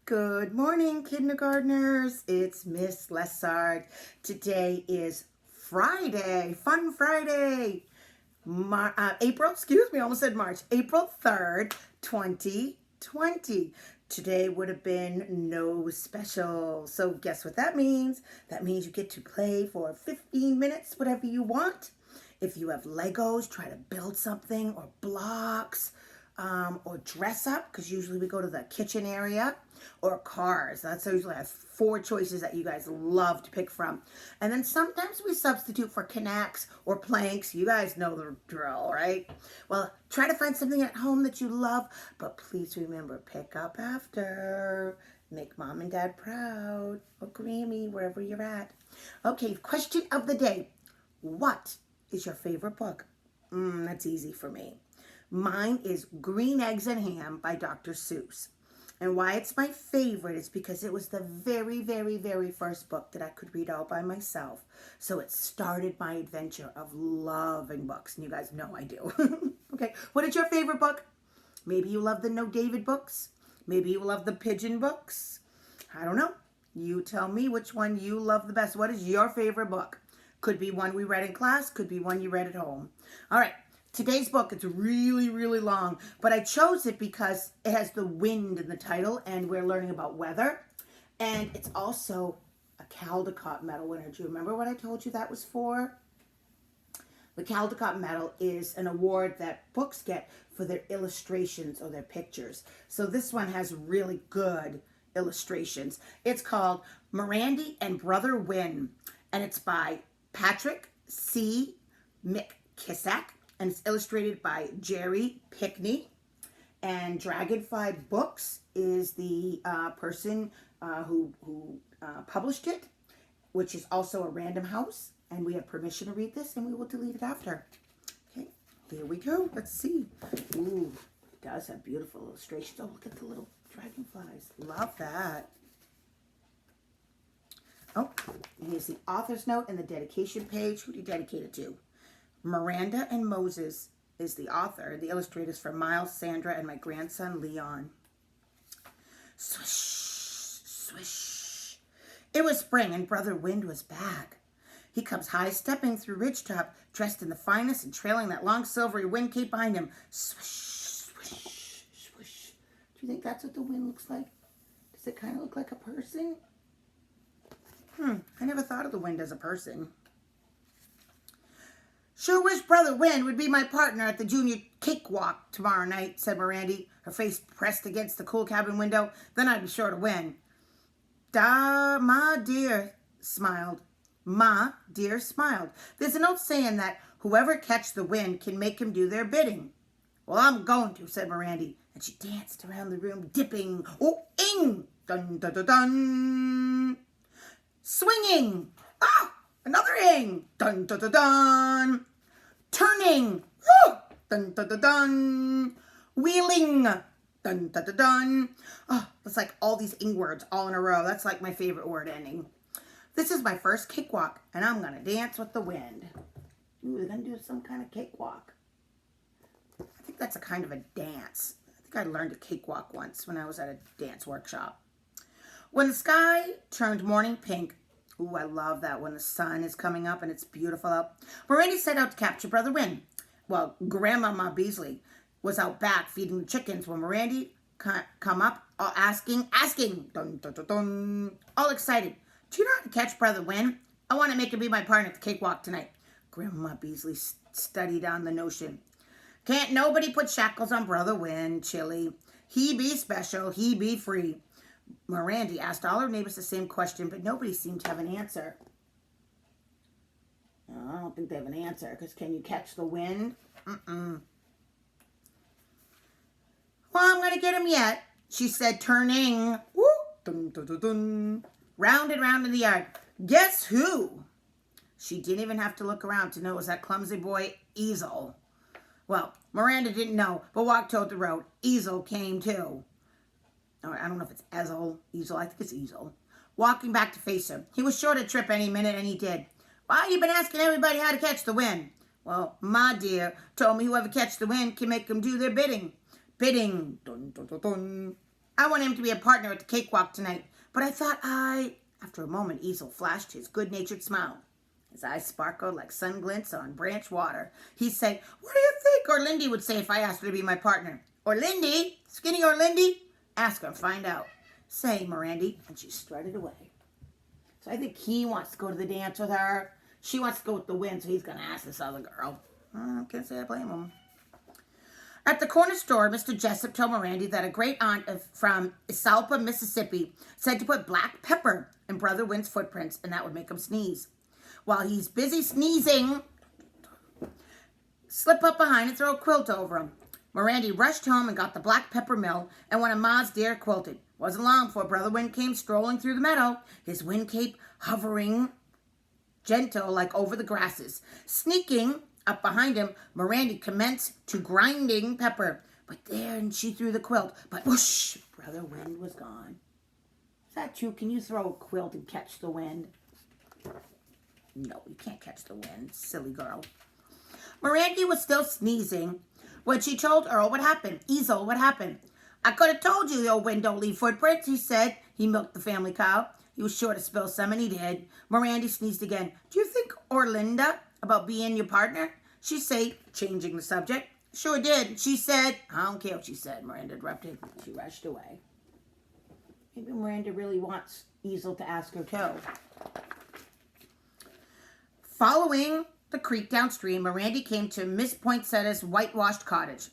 Good morning, kindergartners. It's Miss Lessard. Today is Friday, Fun Friday. Almost said March. April 3rd, 2020. Today would have been no special. So guess what that means? That means you get to play for 15 minutes, whatever you want. If you have Legos, try to build something, or blocks, or dress up, because usually we go to the kitchen area, or cars. That's usually I have 4 choices that you guys love to pick from. And then sometimes we substitute for knacks or planks. You guys know the drill, right? Well, try to find something at home that you love, but please remember, pick up after. Make mom and dad proud, or Grammy, wherever you're at. Okay, question of the day. What is your favorite book? That's easy for me. Mine is Green Eggs and Ham by Dr. Seuss. And why it's my favorite is because it was the very, very, very first book that I could read all by myself. So it started my adventure of loving books. And you guys know I do. Okay, what is your favorite book? Maybe you love the No David books. Maybe you love the Pigeon books. I don't know. You tell me which one you love the best. What is your favorite book? Could be one we read in class. Could be one you read at home. All right. Today's book, it's really, really long, but I chose it because it has the wind in the title, and we're learning about weather, and it's also a Caldecott Medal winner. Do you remember what I told you that was for? The Caldecott Medal is an award that books get for their illustrations or their pictures. So this one has really good illustrations. It's called Mirandy and Brother Win, and it's by Patrick C. McKissack. And it's illustrated by Jerry Pickney. And Dragonfly Books is the person who published it, which is also a Random House. And we have permission to read this, and we will delete it after. Okay, here we go. Let's see. Ooh, it does have beautiful illustrations. Oh, look at the little dragonflies. Love that. Oh, and here's the author's note and the dedication page. Who do you dedicate it to? Miranda and Moses is the author. The illustrators for Miles, Sandra, and my grandson, Leon. Swish, swish. It was spring, and Brother Wind was back. He comes high-stepping through Ridgetop, dressed in the finest and trailing that long silvery wind cape behind him. Swish, swish, swish. Do you think that's what the wind looks like? Does it kind of look like a person? I never thought of the wind as a person. Sure wish Brother Wind would be my partner at the junior cakewalk tomorrow night, said Mirandy, her face pressed against the cool cabin window. Then I'd be sure to win. Ma dear smiled. Ma dear smiled. There's an old saying that whoever catch the wind can make him do their bidding. Well, I'm going to, said Mirandy, and she danced around the room, dipping. Oh, ing! Dun, dun, dun, dun. Swinging! Ah! Another ing! Dun, dun, dun, dun. Turning! Woo! Dun, dun, dun, dun. Wheeling! Dun, dun, dun, dun. Oh, it's like all these ing words all in a row. That's like my favorite word ending. This is my first cakewalk, and I'm going to dance with the wind. Ooh, they're going to do some kind of cakewalk. I think that's a kind of a dance. I think I learned a cakewalk once when I was at a dance workshop. When the sky turned morning pink, ooh, I love that when the sun is coming up and it's beautiful out. Mirandy set out to capture Brother Wind. Well, Grandmama Beasley was out back feeding the chickens when Mirandy come up all asking, dun, dun, dun, dun, all excited. Do you know how to catch Brother Wind? I want to make him be my partner at the cakewalk tonight. Grandmama Beasley studied on the notion. Can't nobody put shackles on Brother Wind, Chilly. He be special, he be free. Mirandy asked all her neighbors the same question, but nobody seemed to have an answer. No, I don't think they have an answer, because can you catch the wind? Well, I'm going to get him yet, she said, turning. Woo! Dun, dun, dun, dun. Round and round in the yard. Guess who? She didn't even have to look around to know it was that clumsy boy, Easel. Well, Miranda didn't know, but walked toward the road. Easel came too. I don't know if it's Ezel, I think it's Easel. Walking back to face her. He was sure to trip any minute, and he did. Why, you've been asking everybody how to catch the wind. Well, Ma dear told me whoever catch the wind can make them do their bidding. Bidding. Dun, dun, dun, dun. I want him to be a partner at the cakewalk tonight. But I thought After a moment, Easel flashed his good-natured smile. His eyes sparkled like sun glints on branch water. He said, what do you think Orlindy would say if I asked her to be my partner? Orlindy? Skinny Orlindy? Ask her and find out. Say, Mirandy. And she strutted away. So I think he wants to go to the dance with her. She wants to go with the wind, so he's going to ask this other girl. I can't say I blame him. At the corner store, Mr. Jessup told Mirandy that a great aunt from Isalpa, Mississippi, said to put black pepper in Brother Wind's footprints, and that would make him sneeze. While he's busy sneezing, slip up behind and throw a quilt over him. Mirandy rushed home and got the black pepper mill and one of Ma's deer quilted. Wasn't long before Brother Wind came strolling through the meadow, his wind cape hovering gentle like over the grasses. Sneaking up behind him, Mirandy commenced to grinding pepper. But then she threw the quilt. But whoosh, Brother Wind was gone. Is that you? Can you throw a quilt and catch the wind? No, you can't catch the wind, silly girl. Mirandy was still sneezing when she told Earl what happened. Easel, what happened? I could have told you the old wind don't leave footprints, he said. He milked the family cow. He was sure to spill some, and he did. Mirandy sneezed again. Do you think Orlinda about being your partner? She said, changing the subject. Sure did. She said, I don't care what she said, Miranda interrupted. She rushed away. Maybe Miranda really wants Easel to ask her too. Following the creek downstream, Mirandy came to Miss Poinsettia's whitewashed cottage.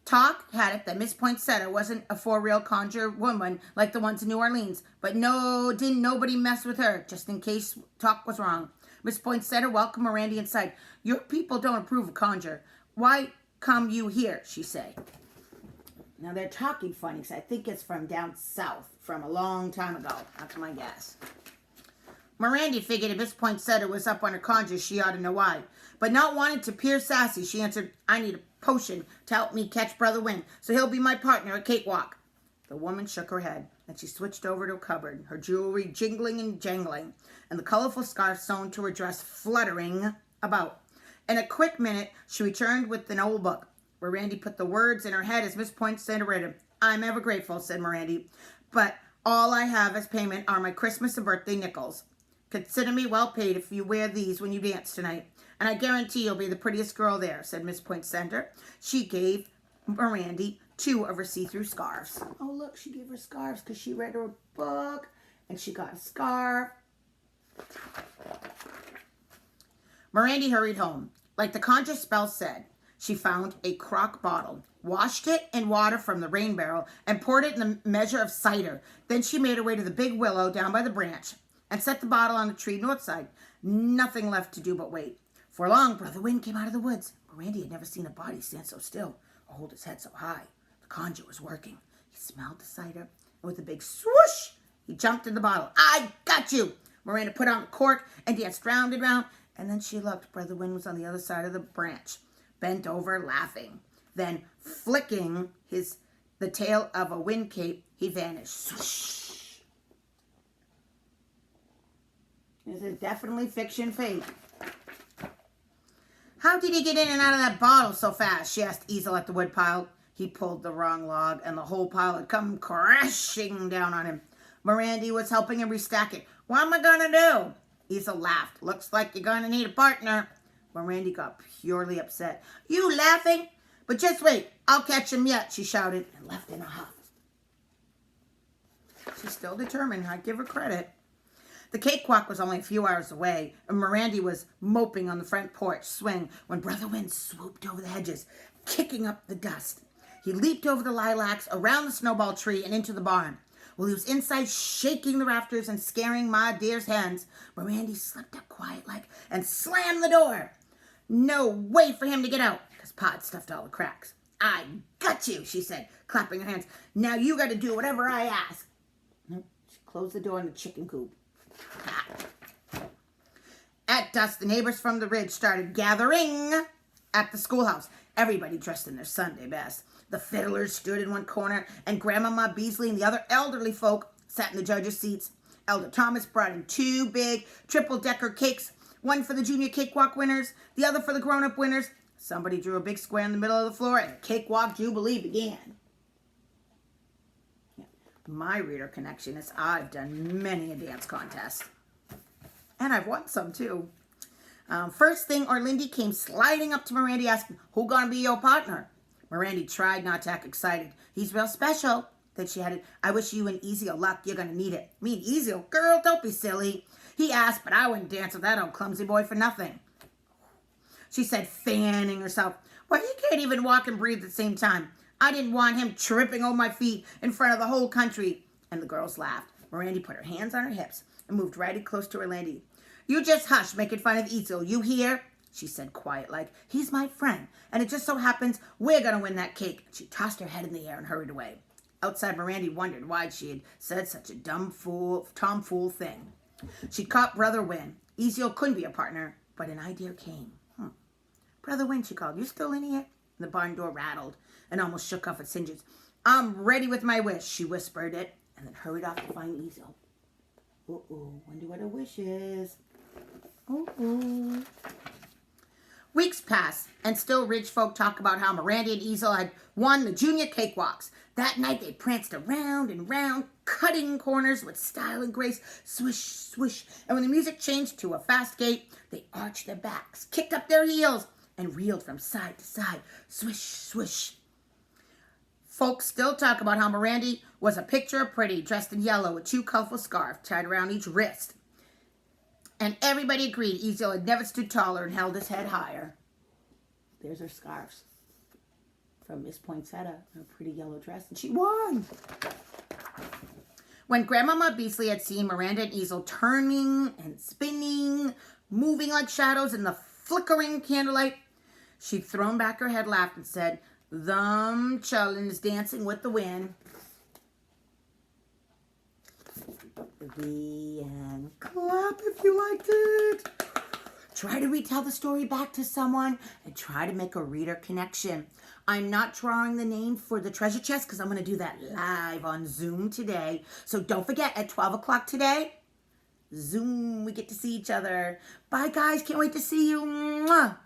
Talk had it that Miss Poinsettia wasn't a for-real conjure woman like the ones in New Orleans, but didn't nobody mess with her, just in case talk was wrong. Miss Poinsettia welcomed Mirandy inside. Your people don't approve of conjure. Why come you here, she said. Now they're talking funny, because I think it's from down south, from a long time ago. That's my guess. Mirandy figured if Miss Poinsettia was up on her conjure, she ought to know why. But not wanting to appear sassy, she answered, I need a potion to help me catch Brother Wind, so he'll be my partner at cakewalk. The woman shook her head, and she switched over to a cupboard, her jewelry jingling and jangling, and the colorful scarf sewn to her dress fluttering about. In a quick minute, she returned with an old book. Mirandy put the words in her head as Miss Poinsettia read them. I'm ever grateful, said Mirandy, but all I have as payment are my Christmas and birthday nickels. Consider me well paid if you wear these when you dance tonight. And I guarantee you'll be the prettiest girl there, said Miss Poinsettia. She gave Mirandy 2 of her see-through scarves. Oh, look, she gave her scarves because she read her book and she got a scarf. Mirandy hurried home. Like the conjure spell said, she found a crock bottle, washed it in water from the rain barrel, and poured it in a measure of cider. Then she made her way to the big willow down by the branch and set the bottle on the tree north side. Nothing left to do but wait. For long, Brother Wind came out of the woods. Mirandy had never seen a body stand so still or hold his head so high. The conjure was working. He smelled the cider, and with a big swoosh, he jumped in the bottle. I got you! Miranda put on the cork and danced round and round, and then she looked. Brother Wind was on the other side of the branch, bent over, laughing. Then, flicking the tail of a wind cape, he vanished. Swoosh! This is definitely fiction fake. How did he get in and out of that bottle so fast? She asked Easel at the woodpile. He pulled the wrong log, and the whole pile had come crashing down on him. Mirandy was helping him restack it. What am I going to do? Easel laughed. Looks like you're going to need a partner. Mirandy got purely upset. You laughing? But just wait. I'll catch him yet, she shouted, and left in a huff. She's still determined. I give her credit. The cakewalk was only a few hours away, and Mirandy was moping on the front porch swing when Brother Wind swooped over the hedges, kicking up the dust. He leaped over the lilacs, around the snowball tree, and into the barn. While he was inside shaking the rafters and scaring Ma Deer's hens, Mirandy slipped up quiet-like and slammed the door. No way for him to get out, because Pa had stuffed all the cracks. I got you, she said, clapping her hands. Now you got to do whatever I ask. She closed the door in the chicken coop. At dusk, the neighbors from the ridge started gathering at the schoolhouse. Everybody dressed in their Sunday best. The fiddlers stood in one corner, and Grandmama Beasley and the other elderly folk sat in the judges' seats. Elder Thomas brought in 2 big triple-decker cakes, one for the junior cakewalk winners, the other for the grown-up winners. Somebody drew a big square in the middle of the floor, and the cakewalk jubilee began. My reader connection is I've done many a dance contest. And I've won some too. First thing, Orlindy came sliding up to Mirandy asking, who gonna be your partner? Mirandy tried not to act excited. He's real special. Then she added, I wish you and Easy luck. You're gonna need it. Me and Easy? Girl, don't be silly. He asked, but I wouldn't dance with that old clumsy boy for nothing. She said, fanning herself. Well, he can't even walk and breathe at the same time. I didn't want him tripping over my feet in front of the whole country. And the girls laughed. Mirandy put her hands on her hips and moved right in close to Orlindy. You just hush, making fun of Easel. You hear? She said quiet like, he's my friend, and it just so happens we're going to win that cake. She tossed her head in the air and hurried away. Outside, Mirandy wondered why she had said such a tomfool thing. She caught Brother Wynn. Easel couldn't be a partner, but an idea came. Brother Wynn, she called, you still in here? The barn door rattled and almost shook off its hinges. I'm ready with my wish, she whispered it, and then hurried off to find Easel. Wonder what her wish is. Weeks passed, and still rich folk talk about how Mirandy and Easel had won the junior cakewalks. That night they pranced around and round, cutting corners with style and grace, swish, swish. And when the music changed to a fast gait, they arched their backs, kicked up their heels, and reeled from side to side, swish, swish. Folks still talk about how Mirandy was a picture of pretty, dressed in yellow with 2 colorful scarves tied around each wrist. And everybody agreed Easel had never stood taller and held his head higher. There's her scarves from Miss Poinsettia, her pretty yellow dress, and she won. When Grandmama Beasley had seen Miranda and Easel turning and spinning, moving like shadows in the flickering candlelight, she'd thrown back her head, laughed, and said, "Them children is dancing with the wind." The end. Clap if you liked it. Try to retell the story back to someone and try to make a reader connection. I'm not drawing the name for the treasure chest because I'm going to do that live on Zoom today. So don't forget, at 12 o'clock today, Zoom, we get to see each other. Bye, guys. Can't wait to see you. Mwah.